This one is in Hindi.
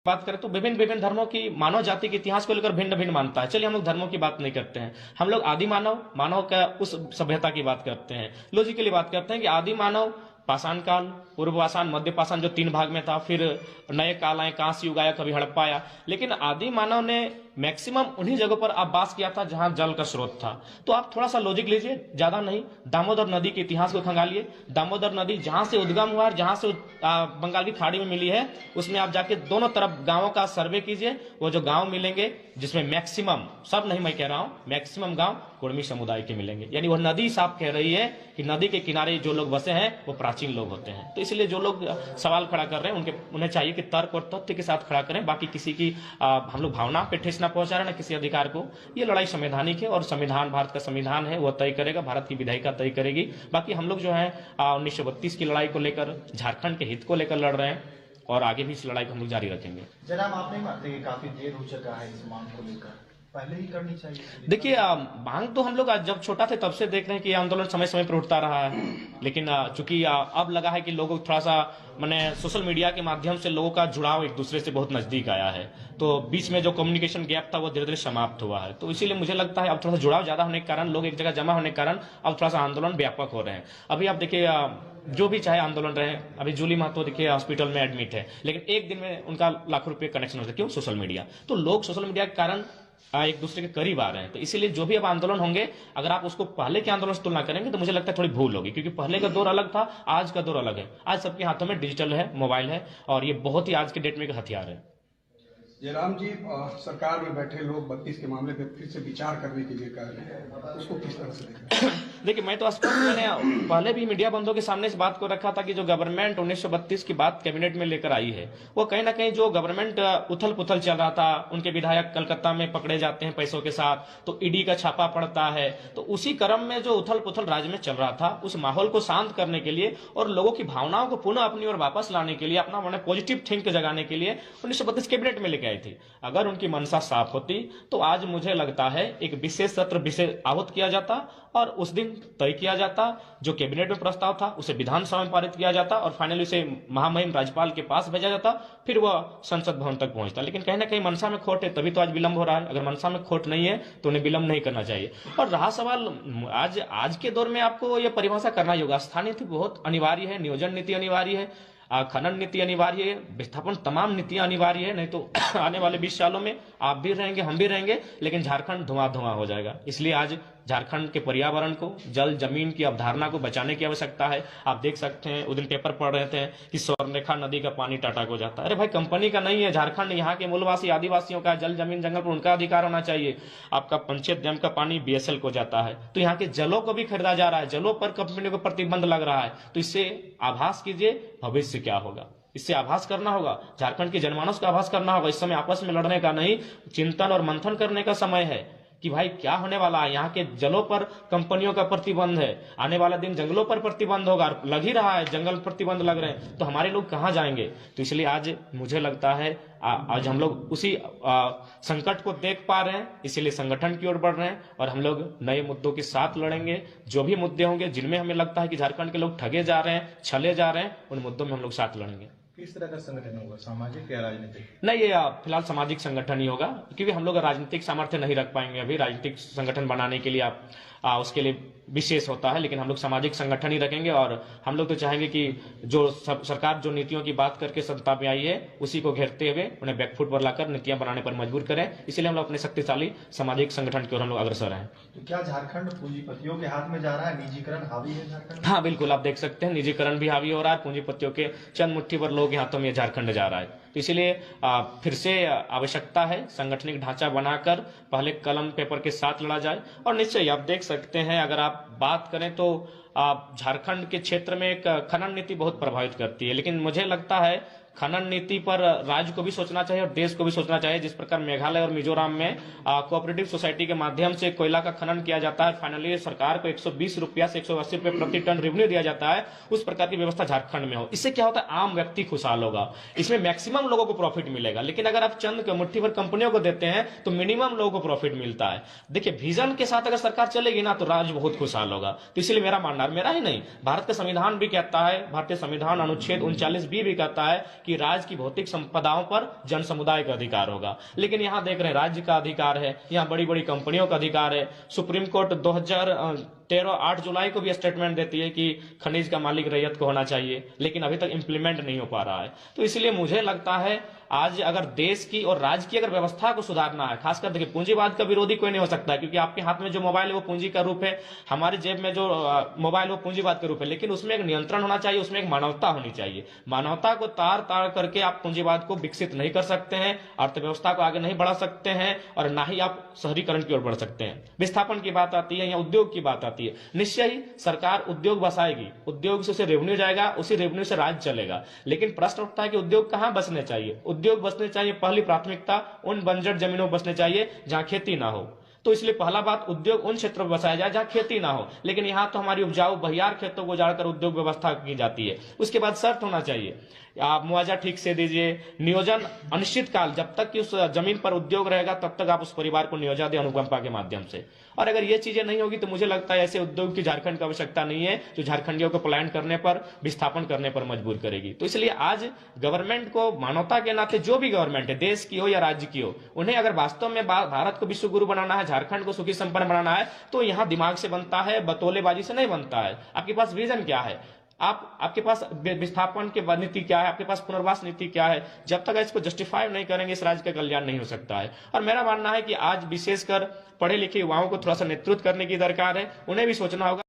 बात करें तो विभिन्न विभिन्न धर्मों की मानव जाति के इतिहास को लेकर भिन्न भिन्न मानता है। चलिए हम लोग धर्मों की बात नहीं करते हैं, हम लोग आदि मानव मानव का उस सभ्यता की बात करते हैं। लॉजिकली बात करते हैं कि आदि मानव पाषाण काल, पूर्व पाषाण, मध्य पाषाण जो 3 भाग में था, फिर नए काल आए, कांस्य युग आया, कभी हड़प्पा आया। लेकिन आदि मानव ने मैक्सिमम उन्हीं जगहों पर वास किया था जहां जल का स्रोत था। तो आप थोड़ा सा लॉजिक लीजिए, ज्यादा नहीं, दामोदर नदी के इतिहास को खंगालिए। दामोदर नदी जहां से उद्गम हुआ, जहां से बंगाल की खाड़ी में मिली है, उसमें आप जाके दोनों तरफ गांवों का सर्वे कीजिए। वो जो गांव मिलेंगे जिसमें मैक्सिमम, सब नहीं मैं कह रहा हूं, मैक्सिमम गांव कुर्मी समुदाय के मिलेंगे। यानी वो नदी साफ कह रही है कि नदी के किनारे जो लोग बसे हैं वो प्राचीन लोग होते हैं। तो इसलिए जो लोग सवाल खड़ा कर रहे हैं उन्हें चाहिए कि तर्क और तथ्य के साथ खड़ा करें। बाकी किसी की हम लोग भावना पे ठेस ना पहुंचा रहे, ना किसी अधिकार को। ये लड़ाई संवैधानिक है और संविधान, भारत का संविधान है, वो तय करेगा, भारत की विधायिका तय करेगी। बाकी हम लोग जो है 1932 की लड़ाई को लेकर, झारखंड के हित को लेकर लड़ रहे हैं और आगे भी इस लड़ाई को हम लोग जारी रखेंगे। जनाब, आप नहीं मानते कि काफी देर हो चुका है इस मांग को लेकर, पहले ही करनी चाहिए? देखिए, मांग तो हम लोग जब छोटा थे तब से देख रहे हैं कि ये आंदोलन समय समय पर उठता रहा है। लेकिन चूंकि अब लगा है कि लोगों थोड़ा सा मैंने सोशल मीडिया के माध्यम से लोगों का जुड़ाव एक दूसरे से बहुत नजदीक आया है, तो बीच में जो कम्युनिकेशन गैप था वो धीरे धीरे समाप्त हुआ है। तो इसीलिए मुझे लगता है अब थोड़ा सा जुड़ाव ज्यादा होने के कारण, लोग एक जगह जमा होने के कारण अब थोड़ा सा आंदोलन व्यापक हो रहे हैं। अभी आप देखिए, जो भी चाहे आंदोलन रहे, अभी जूली महतो देखिए हॉस्पिटल में एडमिट है, लेकिन एक दिन में उनका लाखों रुपए कनेक्शन होता है। क्यों? Social media. तो लोग सोशल मीडिया के कारण एक दूसरे के करीब आ रहे हैं। तो इसीलिए जो भी अब आंदोलन होंगे, अगर आप उसको पहले के आंदोलन से तुलना करेंगे तो मुझे लगता है थोड़ी भूल होगी, क्योंकि पहले का दौर अलग था, आज का दौर अलग है। आज सबके हाथों में डिजिटल है, मोबाइल है, और ये बहुत ही आज के डेट में एक हथियार है। जयराम जी, सरकार में बैठे लोग 32 के मामले पे फिर से विचार करने के लिए कह रहे हैं, उसको किस तरह से देखें? देखिए, मैं तो स्पष्ट, मैंने पहले भी मीडिया बंधुओं के सामने इस बात को रखा था कि जो गवर्नमेंट 1932 की बात कैबिनेट में लेकर आई है, वो कहीं ना कहीं जो गवर्नमेंट उथल पुथल चल रहा था, उनके विधायक कलकत्ता में पकड़े जाते हैं पैसों के साथ, तो ईडी का छापा पड़ता है, तो उसी क्रम में जो उथल पुथल राज्य में चल रहा था, उस माहौल को शांत करने के लिए और लोगों की भावनाओं को पुनः अपनी ओर वापस लाने के लिए, अपना मैंने पॉजिटिव थिंक जगाने के लिए 1932 कैबिनेट में लेके आई थी। अगर उनकी मनसा साफ होती तो आज मुझे लगता है एक विशेष सत्र विशेष आहूत किया जाता और उस दिन तय किया जाता, जो कैबिनेट में प्रस्ताव था उसे विधानसभा में पारित किया जाता और फाइनली उसे महामहिम राज्यपाल के पास भेजा जाता, फिर वह संसद भवन तक पहुंचता। लेकिन कहीं ना कहीं मनसा में खोट है, तभी तो आज विलंब हो रहा है। अगर मनसा में खोट नहीं है तो उन्हें विलंब नहीं करना चाहिए। और रहा सवाल, आज के दौर में आपको यह परिभाषा करना ही होगा, स्थानीय नीति बहुत अनिवार्य है, नियोजन नीति अनिवार्य है, खनन नीति अनिवार्य है, विस्थापन, तमाम नीतियां अनिवार्य है। नहीं तो आने वाले 20 सालों में आप भी रहेंगे, हम भी रहेंगे, लेकिन झारखंड धुआं धुआं हो जाएगा। इसलिए आज झारखंड के पर्यावरण को, जल जमीन की अवधारणा को बचाने की आवश्यकता है। आप देख सकते हैं, उस दिन पेपर पढ़ रहे थे कि स्वर्णरेखा नदी का पानी टाटा को जाता है। अरे भाई, कंपनी का नहीं है, झारखंड यहाँ के मूलवासी आदिवासियों का, जल जमीन जंगल पर उनका अधिकार होना चाहिए। आपका पंचायत डैम का पानी बीएसएल को जाता है, तो यहाँ के जलों को भी खरीदा जा रहा है, जलों पर कंपनी को प्रतिबंध लग रहा है। तो इससे आभास कीजिए भविष्य क्या होगा, इससे आभास करना होगा, झारखंड के जनमानस का आभास करना होगा। इस समय आपस में लड़ने का नहीं, चिंतन और मंथन करने का समय है कि भाई क्या होने वाला है। यहाँ के जलों पर कंपनियों का प्रतिबंध है, आने वाला दिन जंगलों पर प्रतिबंध होगा, लग ही रहा है, जंगल प्रतिबंध लग रहे हैं, तो हमारे लोग कहाँ जाएंगे। तो इसलिए आज मुझे लगता है आज हम लोग उसी संकट को देख पा रहे हैं, इसीलिए संगठन की ओर बढ़ रहे हैं और हम लोग नए मुद्दों के साथ लड़ेंगे। जो भी मुद्दे होंगे जिनमें हमें लगता है कि झारखंड के लोग ठगे जा रहे हैं, छले जा रहे हैं, उन मुद्दों में हम लोग साथ लड़ेंगे। किस तरह का संगठन होगा, सामाजिक या राजनीतिक? नहीं, ये फिलहाल सामाजिक संगठन ही होगा, क्योंकि हम लोग राजनीतिक सामर्थ्य नहीं रख पाएंगे। अभी राजनीतिक संगठन बनाने के लिए आप उसके लिए विशेष होता है, लेकिन हम लोग सामाजिक संगठन ही रखेंगे। और हम लोग तो चाहेंगे कि जो सरकार जो नीतियों की बात करके सत्ता में आई है, उसी को घेरते हुए उन्हें बैकफुट पर लाकर नीतियां बनाने पर मजबूर करें। इसलिए हम लोग अपने शक्तिशाली सामाजिक संगठन की ओर हम लोग अग्रसर हैं। तो क्या झारखंड पूंजीपतियों के हाथ में जा रहा है, निजीकरण हावी है झारखंड? हाँ बिल्कुल, आप देख सकते हैं निजीकरण भी हावी हो रहा है, पूंजीपतियों के चंद मुट्ठी भर लोगों के हाथों में झारखंड जा रहा है। तो इसलिए फिर से आवश्यकता है संगठनिक ढांचा बनाकर पहले कलम पेपर के साथ लड़ा जाए। और निश्चय आप देख सकते हैं, अगर आप बात करें तो झारखंड के क्षेत्र में एक खनन नीति बहुत प्रभावित करती है, लेकिन मुझे लगता है खनन नीति पर राज्य को भी सोचना चाहिए और देश को भी सोचना चाहिए। जिस प्रकार मेघालय और मिजोरम में कोऑपरेटिव सोसाइटी के माध्यम से कोयला का खनन किया जाता है, फाइनली सरकार को 120 रुपया से 180 रुपये प्रति टन रेवेन्यू दिया जाता है, उस प्रकार की व्यवस्था झारखंड में हो। इससे क्या होता है, आम व्यक्ति खुशहाल होगा, इसमें मैक्सिमम लोगों को प्रॉफिट मिलेगा। लेकिन अगर आप चंद मुट्ठी भर कंपनियों को देते हैं तो मिनिमम लोगों को प्रॉफिट मिलता है। देखिए, विजन के साथ अगर सरकार चलेगी ना तो राज्य बहुत खुशहाल होगा। तो इसलिए मेरा मानना, मेरा ही नहीं, भारत का संविधान भी कहता है, भारतीय संविधान अनुच्छेद 39B भी कहता है कि राज्य की भौतिक संपदाओं पर जन समुदाय का अधिकार होगा। लेकिन यहाँ देख रहे हैं राज्य का अधिकार है, यहाँ बड़ी बड़ी कंपनियों का अधिकार है। सुप्रीम कोर्ट 2013 8 जुलाई को भी स्टेटमेंट देती है कि खनिज का मालिक रैयत को होना चाहिए, लेकिन अभी तक इंप्लीमेंट नहीं हो पा रहा है। तो इसलिए मुझे लगता है आज अगर देश की और राज्य की अगर व्यवस्था को सुधारना है, खासकर देखिए पूंजीवाद का विरोधी कोई नहीं हो सकता है, क्योंकि आपके हाथ में जो मोबाइल है वो पूंजी का रूप है, हमारी जेब में जो मोबाइल वो पूंजीवाद का रूप है। लेकिन उसमें एक नियंत्रण होना चाहिए, उसमें एक मानवता होनी चाहिए। मानवता को तार तार करके आप पूंजीवाद को विकसित नहीं कर सकते हैं, अर्थव्यवस्था को आगे नहीं बढ़ा सकते हैं, और ना ही आप शहरीकरण की ओर बढ़ सकते हैं। विस्थापन की बात आती है या उद्योग की बात आती है, निश्चय ही सरकार उद्योग बसाएगी, उद्योग से उसे रेवेन्यू जाएगा, उसी रेवेन्यू से राज्य चलेगा। लेकिन प्रश्न उठता है कि उद्योग कहां बसने चाहिए? उद्योग बसने चाहिए, पहली प्राथमिकता उन बंजर जमीनों पर बसने चाहिए जहां खेती ना हो। तो इसलिए पहला बात, उद्योग उन क्षेत्रों में बसाया जाए जहां खेती ना हो। लेकिन यहां तो हमारी उपजाऊ बहियार खेतों को उजाड़कर उद्योग व्यवस्था की जाती है। उसके बाद शर्त होना चाहिए, आप मुआवजा ठीक से दीजिए, नियोजन अनिश्चित काल, जब तक कि उस जमीन पर उद्योग रहेगा तब तक आप उस परिवार को नियोजन दें अनुकंपा के माध्यम से। और अगर ये चीजें नहीं होगी तो मुझे लगता है ऐसे उद्योग की झारखंड की आवश्यकता नहीं है जो झारखंडियों को पलायन करने पर, विस्थापन करने पर मजबूर करेगी। तो इसलिए आज गवर्नमेंट को मानवता के नाते, जो भी गवर्नमेंट है, देश की हो या राज्य की हो, उन्हें अगर वास्तव में भारत को विश्व गुरु बनाना है, झारखंड को सुखी संपन्न बनाना है, तो यहाँ दिमाग से बनता है, बतौलेबाजी से नहीं बनता है। आपके पास विजन क्या है, आपके पास विस्थापन की नीति क्या है, आपके पास पुनर्वास नीति क्या है? जब तक इसको जस्टिफाई नहीं करेंगे इस राज्य का कल्याण नहीं हो सकता है। और मेरा मानना है कि आज विशेषकर पढ़े लिखे युवाओं को थोड़ा सा नेतृत्व करने की दरकार है, उन्हें भी सोचना होगा।